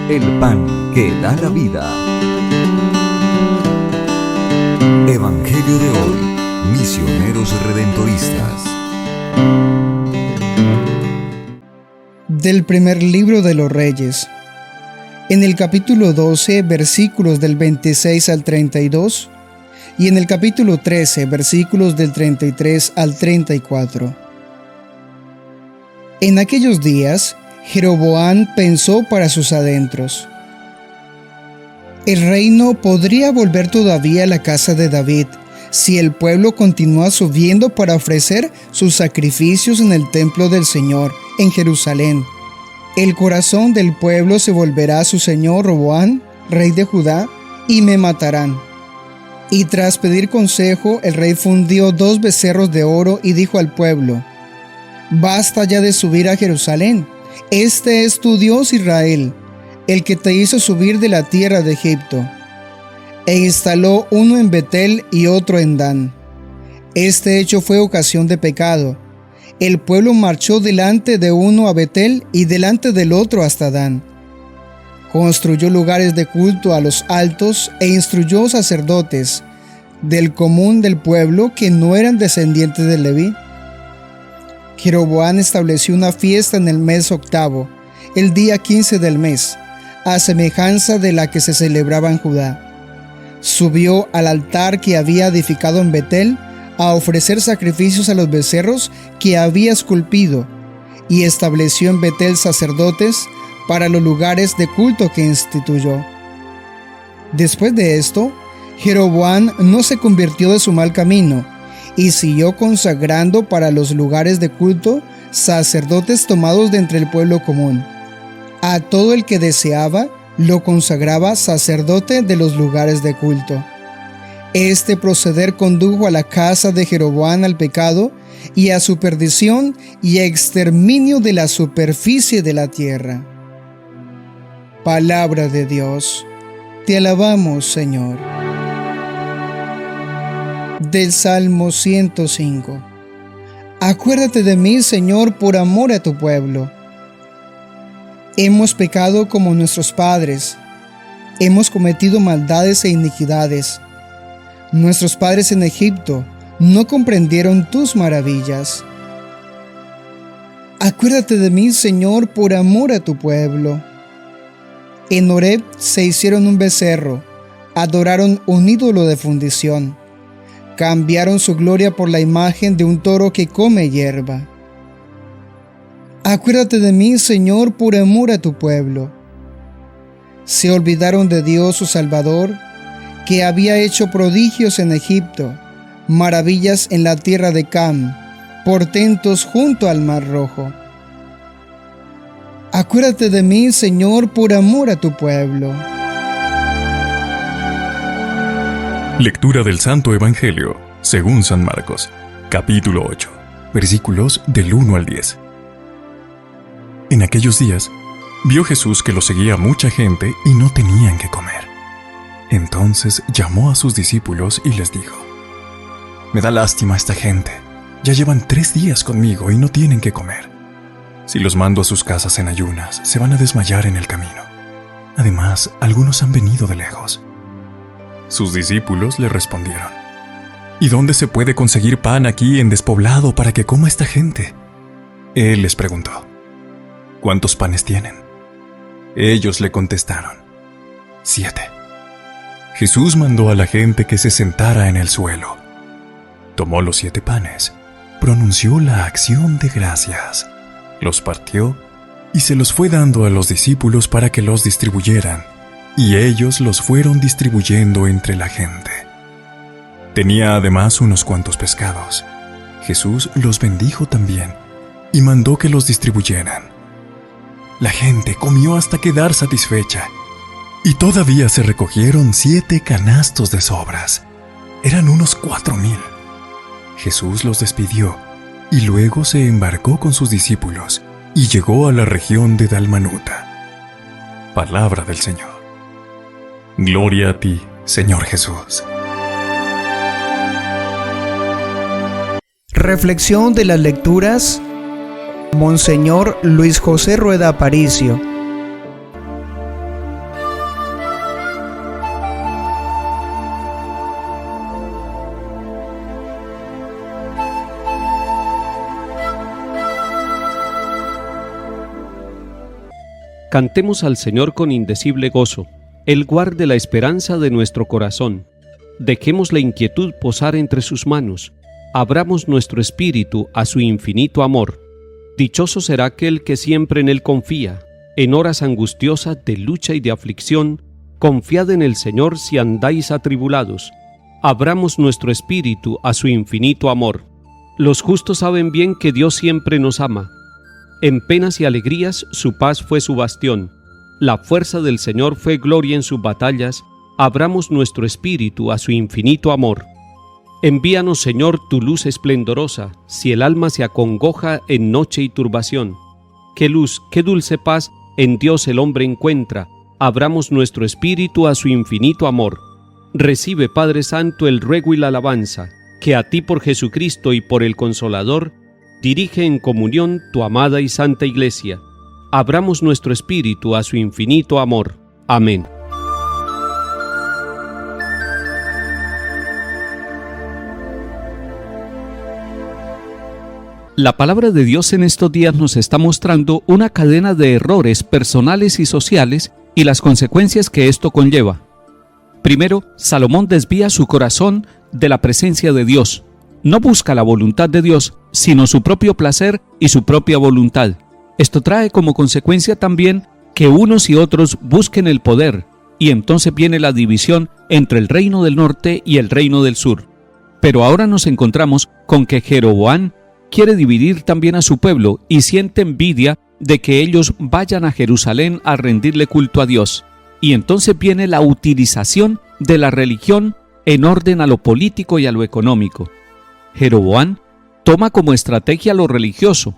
el pan que da la vida. Evangelio de hoy, misioneros redentoristas. Del primer libro de los Reyes. En el capítulo 12, versículos del 26 al 32, y en el capítulo 13, versículos del 33 al 34. En aquellos días, Jeroboam pensó para sus adentros: el reino podría volver todavía a la casa de David, si el pueblo continúa subiendo para ofrecer sus sacrificios en el templo del Señor, en Jerusalén. El corazón del pueblo se volverá a su señor Roboam, rey de Judá, y me matarán. Y tras pedir consejo, el rey fundió 2 becerros de oro y dijo al pueblo: basta ya de subir a Jerusalén. Este es tu Dios Israel, el que te hizo subir de la tierra de Egipto. E instaló uno en Betel y otro en Dan. Este hecho fue ocasión de pecado. El pueblo marchó delante de uno a Betel y delante del otro hasta Dan. Construyó lugares de culto a los altos e instruyó sacerdotes del común del pueblo que no eran descendientes de Leví. Jeroboam estableció una fiesta en el mes 8, el día 15 del mes, a semejanza de la que se celebraba en Judá. Subió al altar que había edificado en Betel a ofrecer sacrificios a los becerros que había esculpido, y estableció en Betel sacerdotes para los lugares de culto que instituyó. Después de esto, Jeroboam no se convirtió de su mal camino, y siguió consagrando para los lugares de culto sacerdotes tomados de entre el pueblo común. A todo el que deseaba, lo consagraba sacerdote de los lugares de culto. Este proceder condujo a la casa de Jeroboam al pecado y a su perdición y a exterminio de la superficie de la tierra. Palabra de Dios. Te alabamos, Señor. Del Salmo 105. Acuérdate de mí, Señor, por amor a tu pueblo. Hemos pecado como nuestros padres. Hemos cometido maldades e iniquidades. Nuestros padres en Egipto no comprendieron tus maravillas. Acuérdate de mí, Señor, por amor a tu pueblo. En Horeb se hicieron un becerro, adoraron un ídolo de fundición, cambiaron su gloria por la imagen de un toro que come hierba. Acuérdate de mí, Señor, por amor a tu pueblo. Se olvidaron de Dios su Salvador, que había hecho prodigios en Egipto, maravillas en la tierra de Cam, portentos junto al Mar Rojo. Acuérdate de mí, Señor, por amor a tu pueblo. Lectura del Santo Evangelio, según San Marcos, capítulo 8, versículos del 1 al 10. En aquellos días, vio Jesús que lo seguía mucha gente y no tenían que comer. Entonces llamó a sus discípulos y les dijo: me da lástima esta gente. Ya llevan 3 días conmigo y no tienen que comer. Si los mando a sus casas en ayunas, se van a desmayar en el camino. Además, algunos han venido de lejos. Sus discípulos le respondieron: ¿y dónde se puede conseguir pan aquí en despoblado para que coma esta gente? Él les preguntó: ¿cuántos panes tienen? Ellos le contestaron: 7. Jesús mandó a la gente que se sentara en el suelo. Tomó los 7 panes, pronunció la acción de gracias, los partió y se los fue dando a los discípulos para que los distribuyeran, y ellos los fueron distribuyendo entre la gente. Tenía además unos cuantos pescados. Jesús los bendijo también y mandó que los distribuyeran. La gente comió hasta quedar satisfecha, y todavía se recogieron 7 canastos de sobras. Eran unos 4,000. Jesús los despidió y luego se embarcó con sus discípulos y llegó a la región de Dalmanuta. Palabra del Señor. Gloria a ti, Señor Jesús. Reflexión de las lecturas. Monseñor Luis José Rueda Aparicio. Cantemos al Señor con indecible gozo. Él guarde la esperanza de nuestro corazón. Dejemos la inquietud posar entre sus manos. Abramos nuestro espíritu a su infinito amor. Dichoso será aquel que siempre en Él confía. En horas angustiosas de lucha y de aflicción, confiad en el Señor si andáis atribulados. Abramos nuestro espíritu a su infinito amor. Los justos saben bien que Dios siempre nos ama. En penas y alegrías su paz fue su bastión. La fuerza del Señor fue gloria en sus batallas. Abramos nuestro espíritu a su infinito amor. Envíanos, Señor, tu luz esplendorosa, si el alma se acongoja en noche y turbación. Qué luz, qué dulce paz en Dios el hombre encuentra. Abramos nuestro espíritu a su infinito amor. Recibe, Padre Santo, el ruego y la alabanza, que a ti por Jesucristo y por el Consolador, dirige en comunión tu amada y santa Iglesia. Abramos nuestro espíritu a su infinito amor. Amén. La palabra de Dios en estos días nos está mostrando una cadena de errores personales y sociales y las consecuencias que esto conlleva. Primero, Salomón desvía su corazón de la presencia de Dios. No busca la voluntad de Dios, sino su propio placer y su propia voluntad. Esto trae como consecuencia también que unos y otros busquen el poder, y entonces viene la división entre el reino del norte y el reino del sur. Pero ahora nos encontramos con que Jeroboam quiere dividir también a su pueblo y siente envidia de que ellos vayan a Jerusalén a rendirle culto a Dios. Y entonces viene la utilización de la religión en orden a lo político y a lo económico. Jeroboam toma como estrategia lo religioso.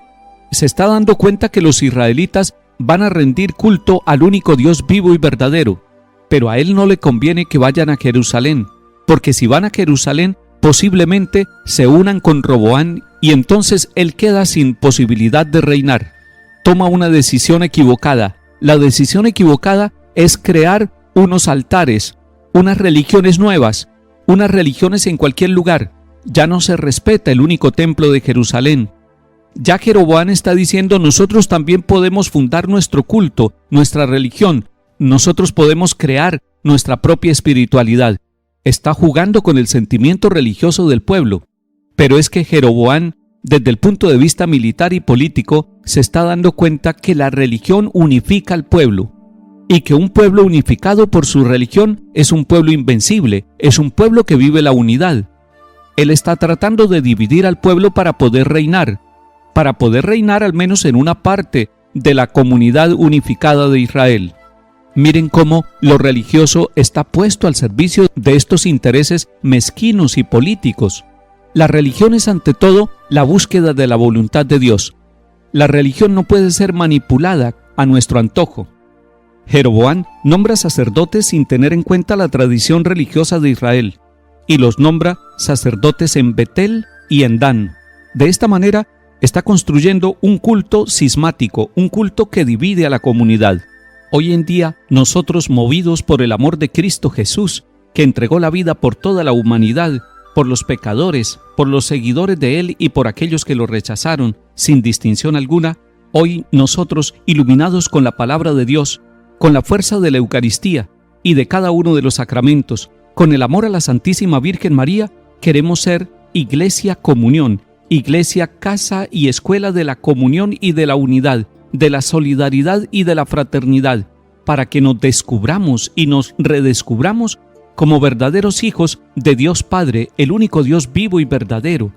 Se está dando cuenta que los israelitas van a rendir culto al único Dios vivo y verdadero, pero a él no le conviene que vayan a Jerusalén, porque si van a Jerusalén posiblemente se unan con Roboam y entonces él queda sin posibilidad de reinar. Toma una decisión equivocada. La decisión equivocada es crear unos altares, unas religiones nuevas, unas religiones en cualquier lugar. Ya no se respeta el único templo de Jerusalén. Ya Jeroboam está diciendo: nosotros también podemos fundar nuestro culto, nuestra religión. Nosotros podemos crear nuestra propia espiritualidad. Está jugando con el sentimiento religioso del pueblo. Pero es que Jeroboam, desde el punto de vista militar y político, se está dando cuenta que la religión unifica al pueblo y que un pueblo unificado por su religión es un pueblo invencible, es un pueblo que vive la unidad. Él está tratando de dividir al pueblo para poder reinar al menos en una parte de la comunidad unificada de Israel. Miren cómo lo religioso está puesto al servicio de estos intereses mezquinos y políticos. La religión es ante todo la búsqueda de la voluntad de Dios. La religión no puede ser manipulada a nuestro antojo. Jeroboam nombra sacerdotes sin tener en cuenta la tradición religiosa de Israel, y los nombra sacerdotes en Betel y en Dan. De esta manera está construyendo un culto cismático, un culto que divide a la comunidad. Hoy en día, nosotros, movidos por el amor de Cristo Jesús, que entregó la vida por toda la humanidad, por los pecadores, por los seguidores de Él y por aquellos que lo rechazaron, sin distinción alguna, hoy nosotros, iluminados con la palabra de Dios, con la fuerza de la Eucaristía y de cada uno de los sacramentos, con el amor a la Santísima Virgen María, queremos ser Iglesia Comunión, Iglesia Casa y Escuela de la comunión y de la unidad, de la solidaridad y de la fraternidad, para que nos descubramos y nos redescubramos como verdaderos hijos de Dios Padre, el único Dios vivo y verdadero,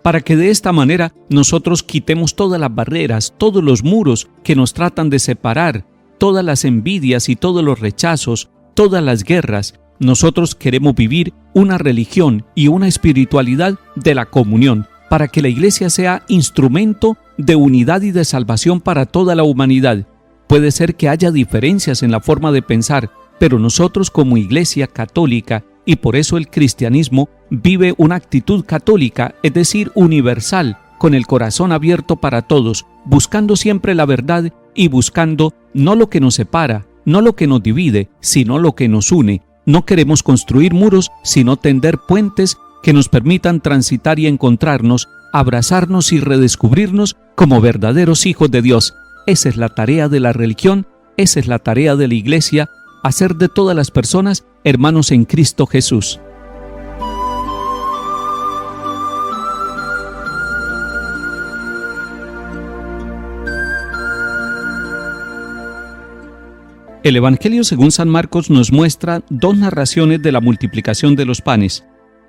para que de esta manera nosotros quitemos todas las barreras, todos los muros que nos tratan de separar, todas las envidias y todos los rechazos, todas las guerras. Nosotros queremos vivir una religión y una espiritualidad de la comunión, para que la Iglesia sea instrumento de unidad y de salvación para toda la humanidad. Puede ser que haya diferencias en la forma de pensar, pero nosotros como Iglesia católica, y por eso el cristianismo vive una actitud católica, es decir, universal, con el corazón abierto para todos, buscando siempre la verdad y buscando no lo que nos separa, no lo que nos divide, sino lo que nos une. No queremos construir muros, sino tender puentes que nos permitan transitar y encontrarnos, abrazarnos y redescubrirnos como verdaderos hijos de Dios. Esa es la tarea de la religión Esa es la tarea de la Iglesia, hacer de todas las personas hermanos en Cristo Jesús. El Evangelio según San Marcos nos muestra dos narraciones de la multiplicación de los panes,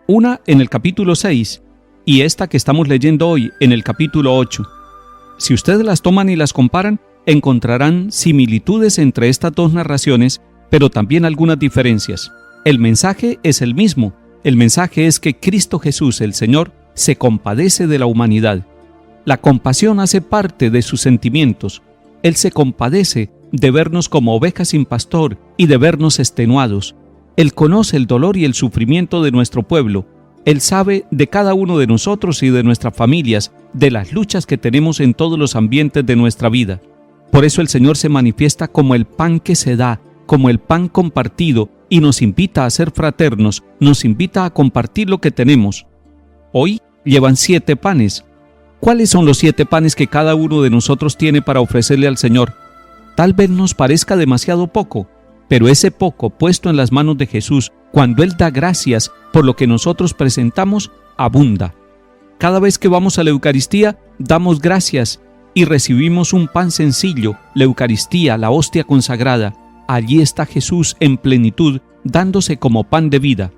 una en el capítulo 6 y esta que estamos leyendo hoy en el capítulo 8. Si ustedes las toman y las comparan, encontrarán similitudes entre estas dos narraciones, pero también algunas diferencias. El mensaje es el mismo. El mensaje es que Cristo Jesús, el Señor, se compadece de la humanidad. La compasión hace parte de sus sentimientos. Él se compadece de vernos como ovejas sin pastor y de vernos extenuados. Él conoce el dolor y el sufrimiento de nuestro pueblo. Él sabe de cada uno de nosotros y de nuestras familias, de las luchas que tenemos en todos los ambientes de nuestra vida. Por eso el Señor se manifiesta como el pan que se da, como el pan compartido, y nos invita a ser fraternos, nos invita a compartir lo que tenemos. Hoy llevan 7 panes. ¿Cuáles son los 7 panes que cada uno de nosotros tiene para ofrecerle al Señor? Tal vez nos parezca demasiado poco, pero ese poco puesto en las manos de Jesús, cuando Él da gracias por lo que nosotros presentamos, abunda. Cada vez que vamos a la Eucaristía, damos gracias y recibimos un pan sencillo, la Eucaristía, la hostia consagrada. Allí está Jesús en plenitud, dándose como pan de vida.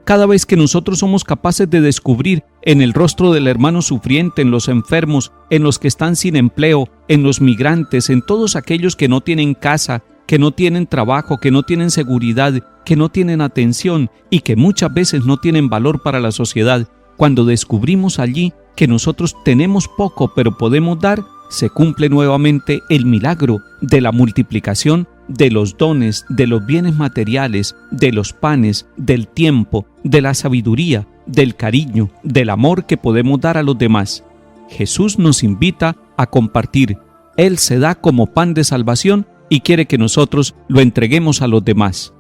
Cada vez que nosotros somos capaces de descubrir en el rostro del hermano sufriente, en los enfermos, en los que están sin empleo, en los migrantes, en todos aquellos que no tienen casa, que no tienen trabajo, que no tienen seguridad, que no tienen atención y que muchas veces no tienen valor para la sociedad, cuando descubrimos allí que nosotros tenemos poco pero podemos dar, se cumple nuevamente el milagro de la multiplicación de los dones, de los bienes materiales, de los panes, del tiempo, de la sabiduría, del cariño, del amor que podemos dar a los demás. Jesús nos invita a compartir. Él se da como pan de salvación y quiere que nosotros lo entreguemos a los demás.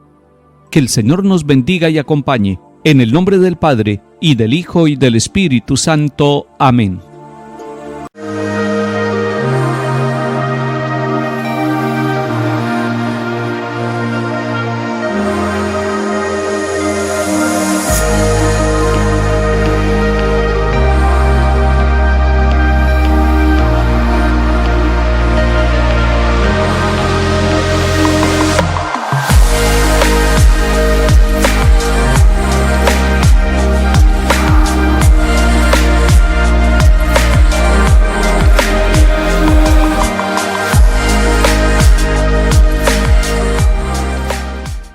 Que el Señor nos bendiga y acompañe. En el nombre del Padre, y del Hijo, y del Espíritu Santo. Amén.